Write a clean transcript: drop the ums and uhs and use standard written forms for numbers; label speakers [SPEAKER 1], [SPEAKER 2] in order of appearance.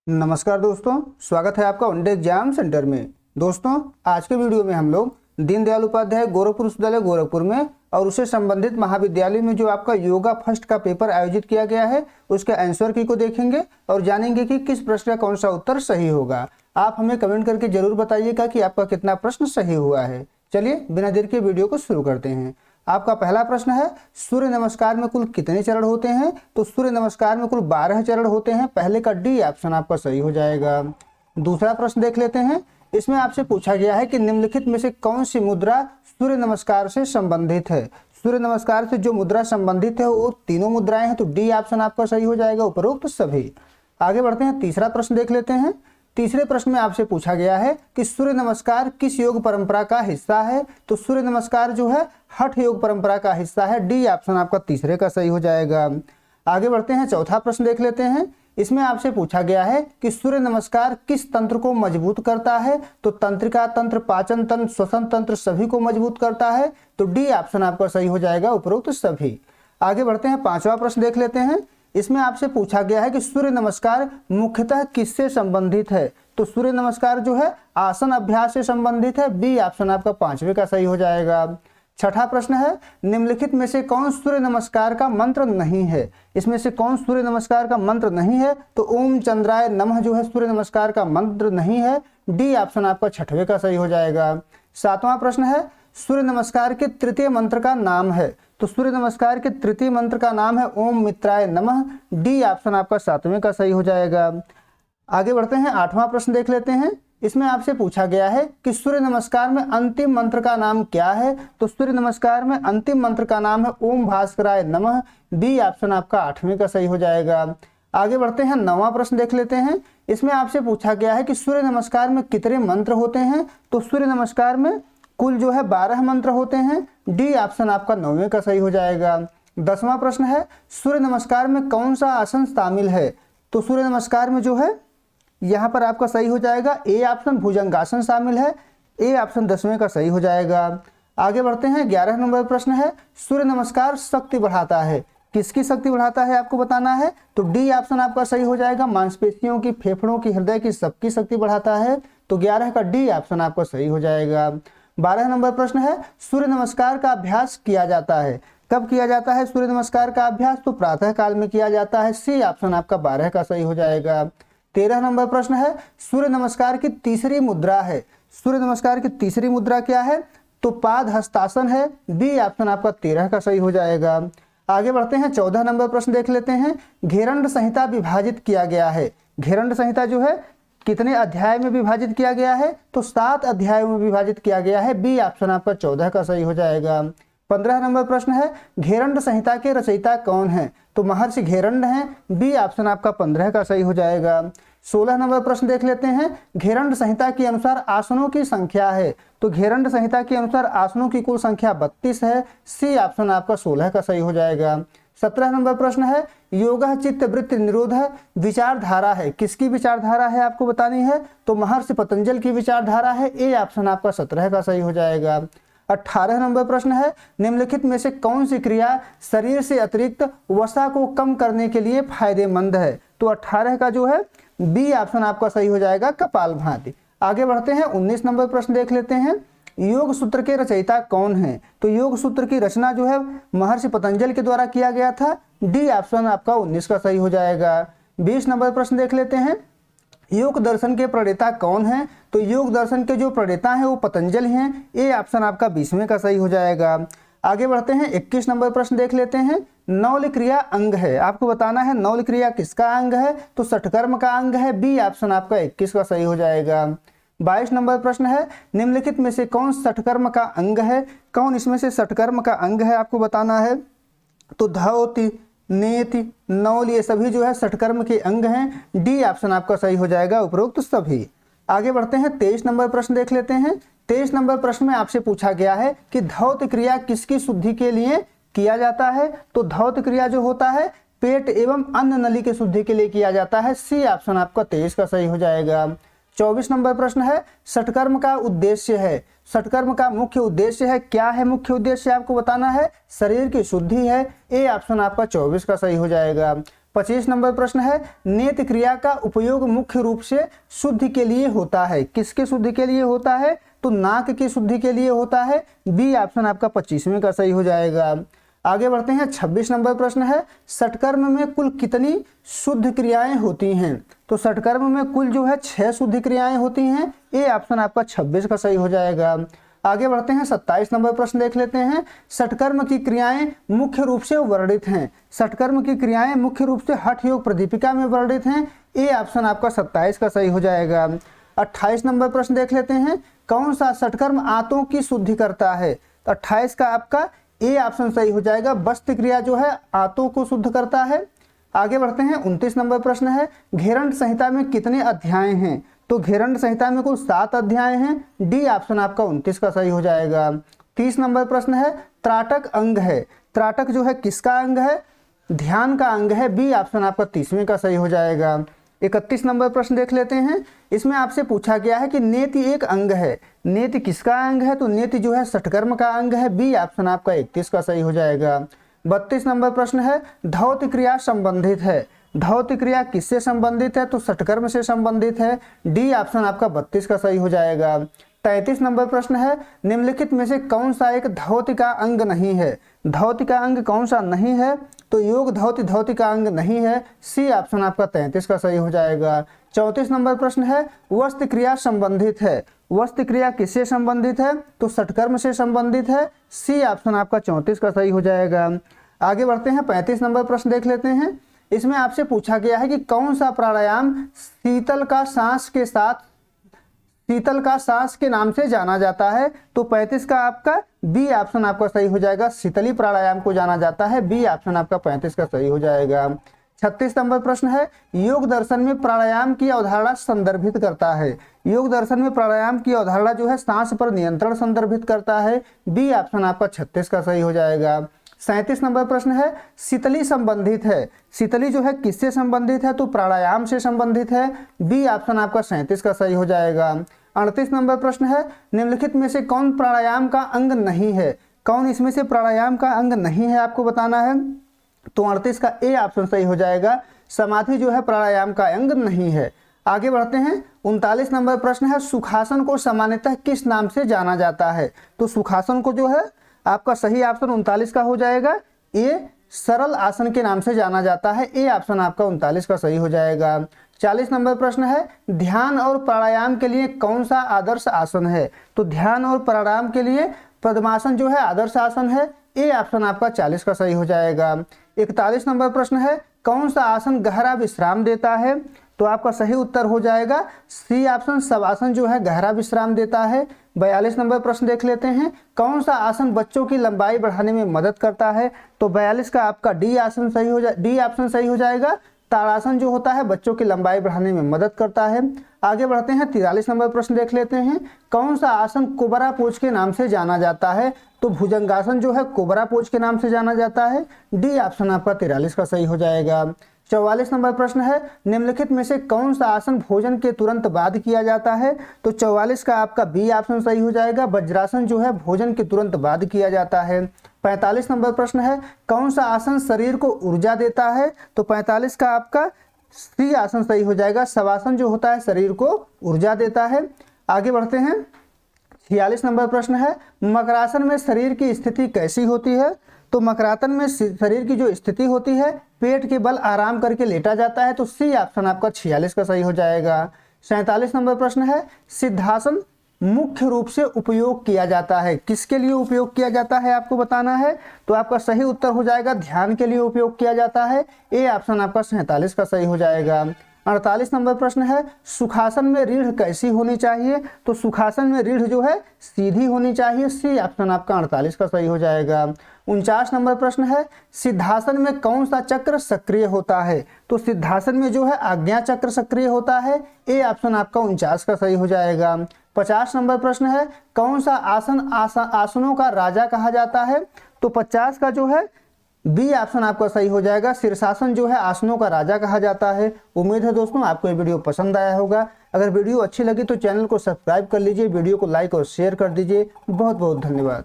[SPEAKER 1] नमस्कार दोस्तों, स्वागत है आपका वनडे एग्जाम सेंटर में। दोस्तों, आज के वीडियो में हम लोग दीनदयाल उपाध्याय गोरखपुर विश्वविद्यालय गोरखपुर में और उससे संबंधित महाविद्यालय में जो आपका योगा फर्स्ट का पेपर आयोजित किया गया है उसके आंसर की को देखेंगे और जानेंगे कि किस प्रश्न का कौन सा उत्तर सही होगा। आप हमें कमेंट करके जरूर बताइएगा कि आपका कितना प्रश्न सही हुआ है। चलिए बिना देर के वीडियो को शुरू करते हैं। आपका पहला प्रश्न है, सूर्य नमस्कार में कुल कितने चरण होते हैं? तो सूर्य नमस्कार में कुल 12 चरण होते हैं। पहले का डी ऑप्शन आपका सही हो जाएगा। दूसरा प्रश्न देख लेते हैं। इसमें आपसे पूछा गया है कि निम्नलिखित में से कौन सी मुद्रा सूर्य नमस्कार से संबंधित है? सूर्य नमस्कार से जो मुद्रा संबंधित है वो तीनों मुद्राएं हैं, तो डी ऑप्शन आपका सही हो जाएगा, उपरोक्त सभी। आगे बढ़ते हैं, तीसरा प्रश्न देख लेते हैं। तीसरे प्रश्न में आपसे पूछा गया है कि सूर्य नमस्कार किस योग परंपरा का हिस्सा है? तो सूर्य नमस्कार जो है हठ योग परंपरा का हिस्सा है। डी ऑप्शन आपका तीसरे का सही हो जाएगा। आगे बढ़ते हैं, चौथा प्रश्न देख लेते हैं। इसमें आपसे पूछा गया है कि सूर्य नमस्कार किस तंत्र को मजबूत करता है? तो तंत्रिका तंत्र, पाचन तंत्र, श्वसन तंत्र सभी को मजबूत करता है, तो डी ऑप्शन आपका सही हो जाएगा, उपरोक्त सभी। आगे बढ़ते हैं, पांचवा प्रश्न देख लेते हैं। इसमें आपसे पूछा गया है कि सूर्य नमस्कार मुख्यतः किससे संबंधित है? तो सूर्य नमस्कार जो है आसन अभ्यास से संबंधित है। बी ऑप्शन आपका पांचवे का सही हो जाएगा। छठा प्रश्न है, निम्नलिखित में से कौन सूर्य नमस्कार का मंत्र नहीं है? इसमें से कौन सूर्य नमस्कार का मंत्र नहीं है? तो ओम चंद्राय नमः जो है सूर्य नमस्कार का मंत्र नहीं है। डी ऑप्शन आपका छठवें का सही हो जाएगा। सातवां प्रश्न है, सूर्य नमस्कार के तृतीय मंत्र का नाम है? तो सूर्य नमस्कार के तृतीय मंत्र का नाम है ओम मित्राय नमः। डी ऑप्शन आपका सातवें का सही हो जाएगा। आगे बढ़ते हैं, आठवां प्रश्न देख लेते हैं। इसमें आपसे पूछा गया है कि सूर्य नमस्कार में अंतिम मंत्र का नाम क्या है? तो सूर्य नमस्कार में अंतिम मंत्र का नाम है ओम भास्कराय नमः। बी ऑप्शन आपका आठवें का सही हो जाएगा। आगे बढ़ते हैं, नौवां प्रश्न देख लेते हैं। इसमें आपसे पूछा गया है कि सूर्य नमस्कार में कितने मंत्र होते हैं? तो सूर्य नमस्कार में कुल जो है 12 मंत्र होते हैं। डी ऑप्शन आपका नौवें का सही हो जाएगा। 10वां प्रश्न है, सूर्य नमस्कार में कौन सा आसन शामिल है? तो सूर्य नमस्कार में जो है यहाँ पर आपका सही हो जाएगा ए ऑप्शन भुजंगासन शामिल है। ए ऑप्शन 10वें का सही हो जाएगा। आगे बढ़ते हैं, 11 नंबर प्रश्न है, सूर्य नमस्कार शक्ति बढ़ाता है। किसकी शक्ति बढ़ाता है आपको बताना है? तो डी ऑप्शन आपका सही हो जाएगा, मांसपेशियों की, फेफड़ों की, हृदय की, सबकी शक्ति बढ़ाता है। तो 11 का डी ऑप्शन आपका सही हो जाएगा। 12 नंबर प्रश्न है, सूर्य नमस्कार का अभ्यास किया जाता है। कब किया जाता है सूर्य नमस्कार का अभ्यास? तो प्रातः काल में किया जाता है। सी ऑप्शन आपका 12 का सही हो जाएगा। 13 नंबर प्रश्न है, सूर्य नमस्कार की तीसरी मुद्रा है। सूर्य नमस्कार की तीसरी मुद्रा क्या है? तो पाद हस्तासन है। बी ऑप्शन आपका 13 का सही हो जाएगा। आगे बढ़ते हैं, 14 नंबर प्रश्न देख लेते हैं। घेरंड संहिता विभाजित किया गया है। घेरंड संहिता जो है कितने अध्याय में विभाजित किया गया है? तो 7 अध्यायों में विभाजित किया गया है। बी ऑप्शन आपका 14 का सही हो जाएगा। 15 नंबर प्रश्न है, घेरंड संहिता के रचयिता कौन है? तो महर्षि घेरंड हैं। बी ऑप्शन आपका 15 का सही हो जाएगा। 16 नंबर प्रश्न देख लेते हैं। घेरंड संहिता के अनुसार आसनों की संख्या है। तो घेरंड संहिता के अनुसार आसनों की कुल संख्या 32 है। सी ऑप्शन आपका 16 का सही हो जाएगा। 17 नंबर प्रश्न है, योगः चित्त वृत्ति निरोध विचारधारा है। किसकी विचारधारा है आपको बतानी है? तो महर्षि पतंजल की विचारधारा है। ए ऑप्शन आपका 17 का सही हो जाएगा। 18 नंबर प्रश्न है, निम्नलिखित में से कौन सी क्रिया शरीर से अतिरिक्त वसा को कम करने के लिए फायदेमंद है? तो 18 का जो है बी ऑप्शन आपका सही हो जाएगा, कपालभाति। आगे बढ़ते हैं, 19 नंबर प्रश्न देख लेते हैं। योग सूत्र के रचयिता कौन है? तो योग सूत्र की रचना जो है महर्षि पतंजल के द्वारा किया गया था। डी ऑप्शन आपका 19 का सही हो जाएगा। 20 नंबर प्रश्न देख लेते हैं। योग दर्शन के प्रणेता कौन है? तो योग दर्शन के जो प्रणेता हैं वो पतंजल हैं। ए ऑप्शन आपका 20वें का सही हो जाएगा। आगे बढ़ते हैं, 21 नंबर प्रश्न देख लेते हैं। नौल क्रिया अंग है, आपको बताना है नौल क्रिया किसका अंग है? तो षटकर्म का अंग है। बी ऑप्शन आपका 21 का सही हो जाएगा। 22 नंबर प्रश्न है, निम्नलिखित में से कौन षटकर्म का अंग है? कौन इसमें से षटकर्म का अंग है आपको बताना है? तो धौति, नेति, नौल ये सभी जो है षटकर्म के अंग हैं। डी ऑप्शन आपका सही हो जाएगा, उपरोक्त सभी। आगे बढ़ते हैं, 23 नंबर प्रश्न देख लेते हैं। 23 नंबर प्रश्न में आपसे पूछा गया है कि धौत क्रिया किसकी शुद्धि के लिए किया जाता है? तो धौत क्रिया जो होता है पेट एवं अन्न नली की शुद्धि के लिए किया जाता है। सी ऑप्शन आपका 23 का सही हो जाएगा। 24 नंबर प्रश्न है, षटकर्म का उद्देश्य है। षटकर्म का मुख्य उद्देश्य है, क्या है मुख्य उद्देश्य आपको बताना है? शरीर की शुद्धि है। ए ऑप्शन आपका 24 का सही हो जाएगा। 25 नंबर प्रश्न है, नेत क्रिया का उपयोग मुख्य रूप से शुद्धि के लिए होता है। किसके शुद्धि के लिए होता है? तो नाक की शुद्धि के लिए होता है। बी ऑप्शन आपका 25वें का सही हो जाएगा। आगे बढ़ते हैं, 26 नंबर प्रश्न है, षटकर्म में कुल कितनी शुद्ध क्रियाएं होती हैं? तो षटकर्म में कुल जो है 6 शुद्ध क्रियाएं होती हैं। ए ऑप्शन आपका 26 का सही हो जाएगा। आगे बढ़ते हैं, 27 नंबर प्रश्न देख लेते हैं, षटकर्म की क्रियाएं मुख्य रूप से वर्णित हैं। षटकर्म की क्रियाएं मुख्य रूप से हठ योग प्रदीपिका में वर्णित हैं। ए ऑप्शन आपका 27 का सही हो जाएगा। 28 नंबर प्रश्न देख लेते हैं, कौन सा षटकर्म आंतों की शुद्धि करता है? तो 28 का आपका ए ऑप्शन सही हो जाएगा। बस्त क्रिया जो है आंतों को शुद्ध करता है। आगे बढ़ते हैं, 29 नंबर प्रश्न है, घेरंड संहिता में कितने अध्याय हैं? तो घेरंड संहिता में कुल 7 अध्याय हैं। डी ऑप्शन आपका 29 का सही हो जाएगा। 30 नंबर प्रश्न है, त्राटक अंग है। त्राटक जो है किसका अंग है? ध्यान का अंग है। बी ऑप्शन आपका 30वें का सही हो जाएगा। 31 नंबर प्रश्न देख लेते हैं, इसमें आपसे पूछा गया है कि नेति एक अंग है। नेति किसका अंग है? तो नेति जो है षटकर्म का अंग है। बी ऑप्शन आपका 31 का सही हो जाएगा। 32 नंबर प्रश्न है, धौत क्रिया संबंधित है। धौत क्रिया किससे संबंधित है? तो षटकर्म से संबंधित है। डी ऑप्शन आपका 32 का सही हो जाएगा। 33 नंबर प्रश्न है, निम्नलिखित में से कौन सा एक धौत का अंग नहीं है? धौत का अंग कौन सा नहीं है? तो योग धौत का अंग नहीं है। सी ऑप्शन आपका 33 का सही हो जाएगा। 34 नंबर प्रश्न है, वस्त क्रिया संबंधित है। वस्त क्रिया किससे संबंधित है? तो षटकर्म से संबंधित है। सी ऑप्शन आपका 34 का सही हो जाएगा। आगे बढ़ते हैं, 35 नंबर प्रश्न देख लेते हैं, इसमें आपसे पूछा गया है कि कौन सा प्राणायाम शीतल का सांस के नाम से जाना जाता है? तो 35 का आपका बी ऑप्शन आपका सही हो जाएगा। शीतली प्राणायाम को जाना जाता है। बी ऑप्शन आपका 35 का सही हो जाएगा। 36 नंबर प्रश्न है, योग दर्शन में प्राणायाम की अवधारणा संदर्भित करता है। योग दर्शन में प्राणायाम की अवधारणा जो है सांस पर नियंत्रण संदर्भित करता है। बी ऑप्शन आपका 36 का सही हो जाएगा। 37 नंबर प्रश्न है, शीतली संबंधित है। शीतली जो है किससे संबंधित है? तो प्राणायाम से संबंधित है। बी ऑप्शन आपका 37 का सही हो जाएगा। 38 नंबर प्रश्न है, निम्नलिखित में से कौन प्राणायाम का अंग नहीं है? कौन इसमें से प्राणायाम का अंग नहीं है आपको बताना है। तो 38 का ए ऑप्शन सही हो जाएगा। समाधि जो है प्राणायाम का अंग नहीं है। आगे बढ़ते हैं, 39 नंबर प्रश्न है, सुखासन को सामान्यतः किस नाम से जाना जाता है? तो सुखासन को जो है आपका सही ऑप्शन 39 का हो जाएगा। ए सरल आसन के नाम से जाना जाता है। ए ऑप्शन आपका 39 का सही हो जाएगा। 40 नंबर प्रश्न है, ध्यान और प्राणायाम के लिए कौन सा आदर्श आसन है? तो ध्यान और प्राणायाम के लिए पद्मासन जो है आदर्श आसन है। ए ऑप्शन आपका 40 का सही हो जाएगा। 41 नंबर प्रश्न है, कौन सा आसन गहरा विश्राम देता है? तो आपका सही उत्तर हो जाएगा सी ऑप्शन, शवासन जो है गहरा विश्राम देता है। 42 नंबर प्रश्न देख लेते हैं, कौन सा आसन बच्चों की लंबाई बढ़ाने में मदद करता है? तो 42 का आपका डी ऑप्शन सही हो जाएगा। ताड़ासन जो होता है बच्चों की लंबाई बढ़ाने में मदद करता है। आगे बढ़ते हैं, 43 नंबर प्रश्न देख लेते हैं, कौन सा आसन कोबरा पोज के नाम से जाना जाता है? तो भुजंगासन जो है कोबरा पोज के नाम से जाना जाता है। डी ऑप्शन आपका 43 का सही हो जाएगा। 44 नंबर प्रश्न है, निम्नलिखित में से कौन सा आसन भोजन के तुरंत बाद किया जाता है? तो 44 का आपका बी ऑप्शन सही हो जाएगा। वज्रासन जो है भोजन के तुरंत बाद किया जाता है। 45 नंबर प्रश्न है, कौन सा आसन शरीर को ऊर्जा देता है? तो 45 का आपका सी आसन सही हो जाएगा। शवासन जो होता है शरीर को ऊर्जा देता है। आगे बढ़ते हैं, 46 नंबर प्रश्न है, मकरासन में शरीर की स्थिति कैसी होती है? तो मकरासन में शरीर की जो स्थिति होती है पेट के बल आराम करके लेटा जाता है। तो सी ऑप्शन आपका 46 का सही हो जाएगा। 47 नंबर प्रश्न है, सिद्धासन मुख्य रूप से उपयोग किया जाता है। किसके लिए उपयोग किया जाता है आपको बताना है। तो आपका सही उत्तर हो जाएगा ध्यान के लिए उपयोग किया जाता है। ए ऑप्शन आपका 47 का सही हो जाएगा। 48 नंबर प्रश्न है, सुखासन में रीढ़ कैसी होनी चाहिए? तो सुखासन में रीढ़ जो है सीधी होनी चाहिए। सी ऑप्शन आपका 48 का सही हो जाएगा। 49 नंबर प्रश्न है, सिद्धासन में कौन सा चक्र सक्रिय होता है? तो सिद्धासन में जो है आज्ञा चक्र सक्रिय होता है। ए ऑप्शन आपका 49 का सही हो जाएगा। 50 नंबर प्रश्न है, कौन सा आसनों का राजा कहा जाता है? तो 50 का जो है बी ऑप्शन आपका सही हो जाएगा। शीर्षासन जो है आसनों का राजा कहा जाता है। उम्मीद है दोस्तों आपको ये वीडियो पसंद आया होगा। अगर वीडियो अच्छी लगी तो चैनल को सब्सक्राइब कर लीजिए, वीडियो को लाइक और शेयर कर दीजिए। बहुत बहुत धन्यवाद।